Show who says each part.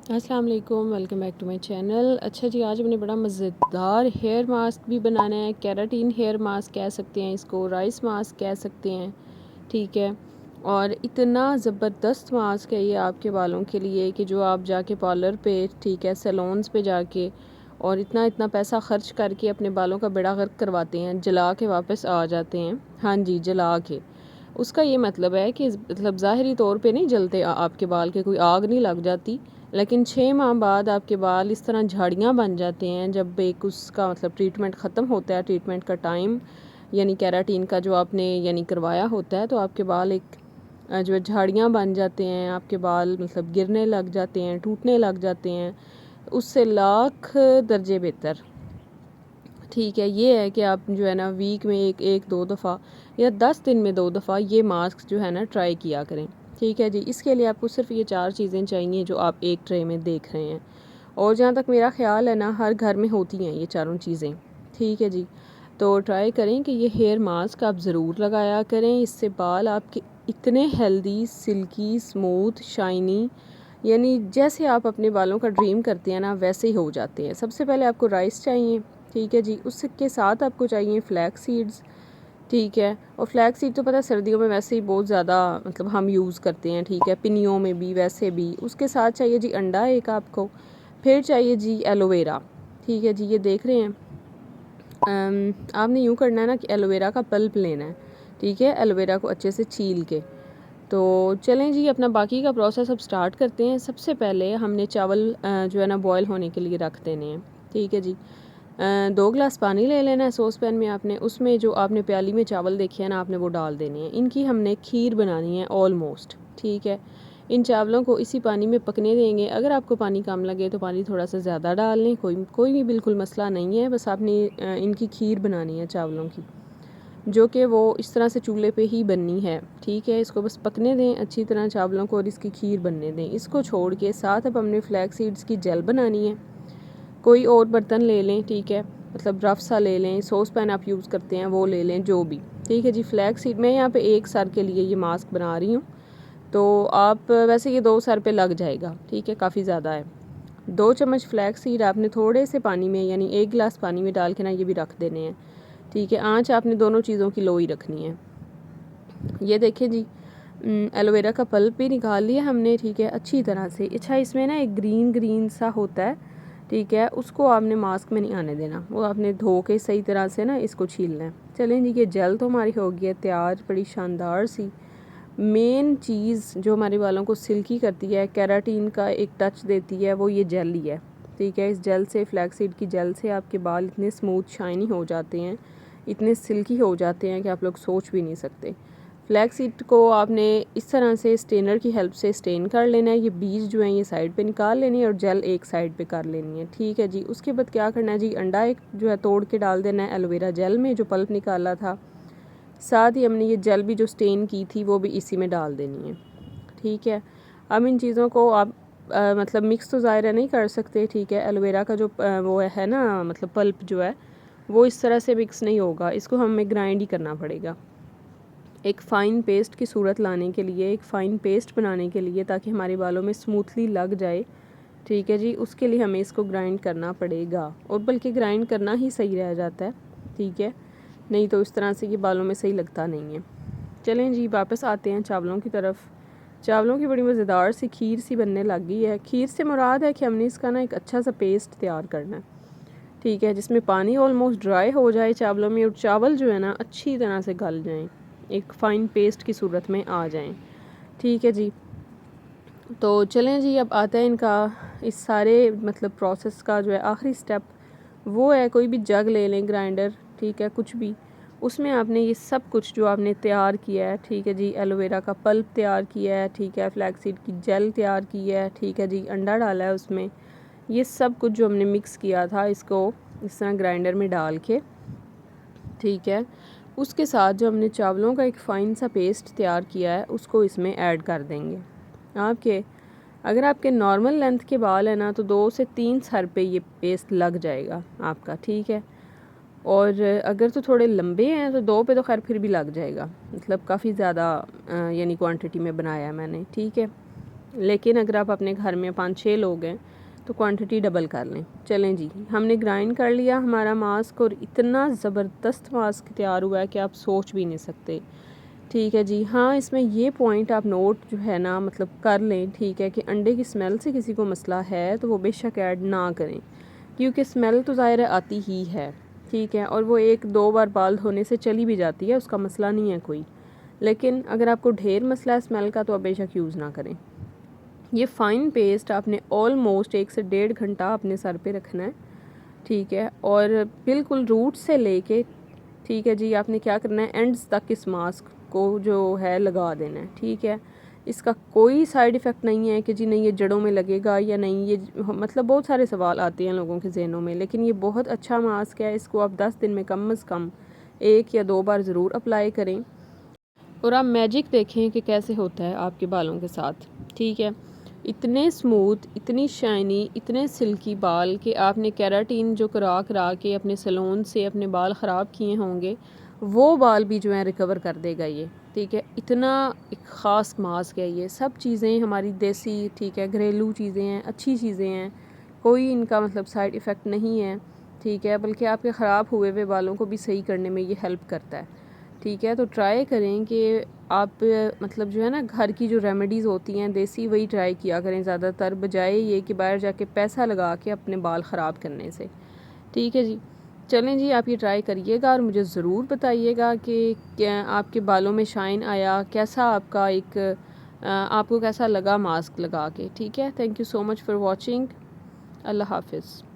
Speaker 1: अस्सलाम वालेकुम, welcome back to my channel. अच्छा जी, आज हमने बड़ा मज़ेदार हेयर मास्क भी बनाना है। केराटिन हेयर मास्क कह सकते हैं इसको, राइस मास्क कह सकते हैं, ठीक है। और इतना ज़बरदस्त मास्क है ये आपके बालों के लिए कि जो आप जाके पार्लर पे, ठीक है, सैलून्स पे जाके और इतना इतना पैसा ख़र्च करके अपने बालों का बेड़ा गर्क करवाते हैं, जला के वापस आ जाते हैं। हाँ जी, जला के। उसका ये मतलब है कि मतलब ज़ाहिरी तौर पे नहीं जलते आपके बाल के, कोई आग नहीं लग जाती, लेकिन 6 माह बाद आपके बाल इस तरह झाड़ियाँ बन जाते हैं। जब एक उसका मतलब ट्रीटमेंट ख़त्म होता है, ट्रीटमेंट का टाइम यानी केराटिन का जो आपने यानी करवाया होता है, तो आपके बाल एक जो है झाड़ियाँ बन जाते हैं। आपके बाल मतलब गिरने लग जाते हैं, टूटने लग जाते हैं, उससे लाख दर्जे बेहतर, ठीक है। ये है कि आप जो है ना वीक में एक दो दफ़ा या 10 दिन में 2 दफ़ा ये मास्क जो है ना ट्राई किया करें, ठीक है जी। इसके लिए आपको सिर्फ ये 4 चीज़ें चाहिए जो आप एक ट्रे में देख रहे हैं, और जहाँ तक मेरा ख़्याल है ना हर घर में होती हैं ये चारों चीज़ें, ठीक है जी। तो ट्राई करें कि ये हेयर मास्क आप ज़रूर लगाया करें। इससे बाल आपके इतने हेल्दी, सिल्की, स्मूथ, शाइनी, यानी जैसे आप अपने बालों का ड्रीम करते हैं ना वैसे ही हो जाते हैं। सबसे पहले आपको राइस चाहिए, ठीक है जी। उसके साथ आपको चाहिए फ्लैक्स सीड्स, ठीक है। और फ्लैक्स सीड तो पता है सर्दियों में वैसे ही बहुत ज़्यादा मतलब हम यूज़ करते हैं, ठीक है, पिनियों में भी वैसे भी। उसके साथ चाहिए जी अंडा एक आपको, फिर चाहिए जी एलोवेरा, ठीक है जी। ये देख रहे हैं, आपने यूँ करना है ना कि एलोवेरा का पल्प लेना है, ठीक है, एलोवेरा को अच्छे से छील के। तो चलें जी, अपना बाकी का प्रोसेस अब स्टार्ट करते हैं। सबसे पहले हमने चावल जो है ना बॉयल होने के लिए रख देने हैं, ठीक है जी। 2 गिलास पानी ले लेना है सॉस पैन में आपने, उसमें जो आपने प्याली में चावल देखे हैं ना आपने वो डाल देने हैं। इनकी हमने खीर बनानी है ऑलमोस्ट, ठीक है। इन चावलों को इसी पानी में पकने देंगे। अगर आपको पानी कम लगे तो पानी थोड़ा सा ज़्यादा डाल लें, कोई भी बिल्कुल मसला नहीं है। बस आपने इनकी खीर बनानी है चावलों की, जो कि वो इस तरह से चूल्हे पे ही बननी है, ठीक है। इसको बस पकने दें अच्छी तरह चावलों को और इसकी खीर बनने दें। इसको छोड़ के साथ अब हमने फ्लैक्स सीड्स की जेल बनानी है। कोई और बर्तन ले लें, ठीक है, मतलब रफ सा ले लें, सॉस पैन आप यूज़ करते हैं वो ले लें, जो भी, ठीक है जी। फ्लैक्स सीड मैं यहाँ पे एक सर के लिए ये मास्क बना रही हूँ, तो आप वैसे ये 2 सर पे लग जाएगा, ठीक है, काफ़ी ज़्यादा है। 2 चम्मच फ्लैक्स सीड आपने थोड़े से पानी में यानी 1 गिलास पानी में डाल के ना ये भी रख देने हैं, ठीक है। आँच आपने दोनों चीज़ों की लो ही रखनी है। ये देखें जी, एलोवेरा का पल्प भी निकाल लिया हमने, ठीक है, अच्छी तरह से। अच्छा, इसमें ना एक ग्रीन ग्रीन सा होता है, ठीक है, उसको आपने मास्क में नहीं आने देना, वो आपने धो के सही तरह से ना इसको छीलना है। चलें जी, ये जेल तो हमारी हो गई है तैयार, बड़ी शानदार सी। मेन चीज़ जो हमारे बालों को सिल्की करती है, केराटिन का एक टच देती है, वो ये जेल ही है, ठीक है। इस जेल से, फ्लैक्सीड की जेल से आपके बाल इतने स्मूथ शाइनी हो जाते हैं, इतने सिल्की हो जाते हैं कि आप लोग सोच भी नहीं सकते। फ्लैक्सीड को आपने इस तरह से स्टेनर की हेल्प से स्टेन कर लेना है। ये बीज जो हैं ये साइड पे निकाल लेनी है और जेल एक साइड पे कर लेनी है, ठीक है जी। उसके बाद क्या करना है जी, अंडा एक जो है तोड़ के डाल देना है एलोवेरा जेल में जो पल्प निकाला था। साथ ही हमने ये जेल भी जो स्टेन की थी वो भी इसी में डाल देनी है, ठीक है। अब इन चीज़ों को आप मतलब मिक्स तो ज़ाहिर नहीं कर सकते, ठीक है। एलोवेरा का जो वो है ना मतलब पल्प जो है वो इस तरह से मिक्स नहीं होगा, इसको हमें ग्राइंड ही करना पड़ेगा एक फ़ाइन पेस्ट की सूरत लाने के लिए, एक फ़ाइन पेस्ट बनाने के लिए, ताकि हमारे बालों में स्मूथली लग जाए, ठीक है जी। उसके लिए हमें इसको ग्राइंड करना पड़ेगा, और बल्कि ग्राइंड करना ही सही रह जाता है, ठीक है, नहीं तो इस तरह से ये बालों में सही लगता नहीं है। चलें जी, वापस आते हैं चावलों की तरफ। चावलों की बड़ी मज़ेदार सी खीर सी बनने लग गई है। खीर से मुराद है कि हमने इसका ना एक अच्छा सा पेस्ट तैयार करना है, ठीक है, जिसमें पानी ऑलमोस्ट ड्राई हो जाए चावलों में और चावल जो है ना अच्छी तरह से गल जाएं, एक फ़ाइन पेस्ट की सूरत में आ जाएं, ठीक है जी। तो चलें जी, अब आता है इनका इस सारे मतलब प्रोसेस का जो है आखिरी स्टेप, वो है कोई भी जग ले लें, ग्राइंडर, ठीक है, कुछ भी। उसमें आपने ये सब कुछ जो आपने तैयार किया है, ठीक है जी, एलोवेरा का पल्प तैयार किया है, ठीक है, फ्लैक्सीड की जेल तैयार की है, ठीक है जी, अंडा डाला है उसमें, ये सब कुछ जो हमने मिक्स किया था इसको इस तरह ग्राइंडर में डाल के, ठीक है। उसके साथ जो हमने चावलों का एक फ़ाइन सा पेस्ट तैयार किया है उसको इसमें ऐड कर देंगे। आपके अगर आपके नॉर्मल लेंथ के बाल हैं ना तो 2 से 3 सर पे ये पेस्ट लग जाएगा आपका, ठीक है। और अगर तो थोड़े लंबे हैं तो 2 पे तो खैर फिर भी लग जाएगा, मतलब काफ़ी ज़्यादा यानी क्वांटिटी में बनाया है मैंने, ठीक है। लेकिन अगर आप अपने घर में 5-6 लोग हैं तो क्वांटिटी डबल कर लें। चलें जी, हमने ग्राइंड कर लिया हमारा मास्क और इतना ज़बरदस्त मास्क तैयार हुआ है कि आप सोच भी नहीं सकते। ठीक है जी। हाँ, इसमें ये पॉइंट आप नोट जो है ना मतलब कर लें, ठीक है, कि अंडे की स्मेल से किसी को मसला है तो वो बेशक ऐड ना करें, क्योंकि स्मेल तो ज़ाहिर है आती ही है, ठीक है, और वो 1-2 बार बाल धोने से चली भी जाती है, उसका मसला नहीं है कोई। लेकिन अगर आपको ढेर मसला है स्मेल का तो आप बेशक यूज़ ना करें। ये फ़ाइन पेस्ट आपने ऑलमोस्ट 1 से 1.5 घंटा अपने सर पे रखना है, ठीक है, और बिल्कुल रूट से लेके, ठीक है जी, आपने क्या करना है, एंड्स तक इस मास्क को जो है लगा देना है, ठीक है। इसका कोई साइड इफ़ेक्ट नहीं है कि जी नहीं ये जड़ों में लगेगा या नहीं, ये मतलब बहुत सारे सवाल आते हैं लोगों के ज़हनों में, लेकिन ये बहुत अच्छा मास्क है। इसको आप 10 दिन में कम से कम 1 या 2 बार ज़रूर अप्लाई करें और आप मैजिक देखें कि कैसे होता है आपके बालों के साथ, ठीक है। इतने स्मूथ, इतनी शाइनी, इतने सिल्की बाल कि आपने केराटिन जो करा करा के अपने सैलून से अपने बाल ख़राब किए होंगे वो बाल भी जो है रिकवर कर देगा ये, ठीक है। इतना एक ख़ास मास्क है ये। सब चीज़ें हमारी देसी, ठीक है, घरेलू चीज़ें हैं, अच्छी चीज़ें हैं, कोई इनका मतलब साइड इफ़ेक्ट नहीं है, ठीक है, बल्कि आपके ख़राब हुए हुए बालों को भी सही करने में ये हेल्प करता है, ठीक है। तो ट्राई करें कि आप मतलब जो है ना घर की जो रेमेडीज़ होती हैं देसी वही ट्राई किया करें ज़्यादातर, बजाय ये कि बाहर जाके पैसा लगा के अपने बाल ख़राब करने से, ठीक है जी। चलें जी, आप ये ट्राई करिएगा और मुझे ज़रूर बताइएगा कि क्या आपके बालों में शाइन आया, कैसा आपका एक आपको कैसा लगा मास्क लगा के, ठीक है। Thank you so much for watching. अल्लाह हाफिज़।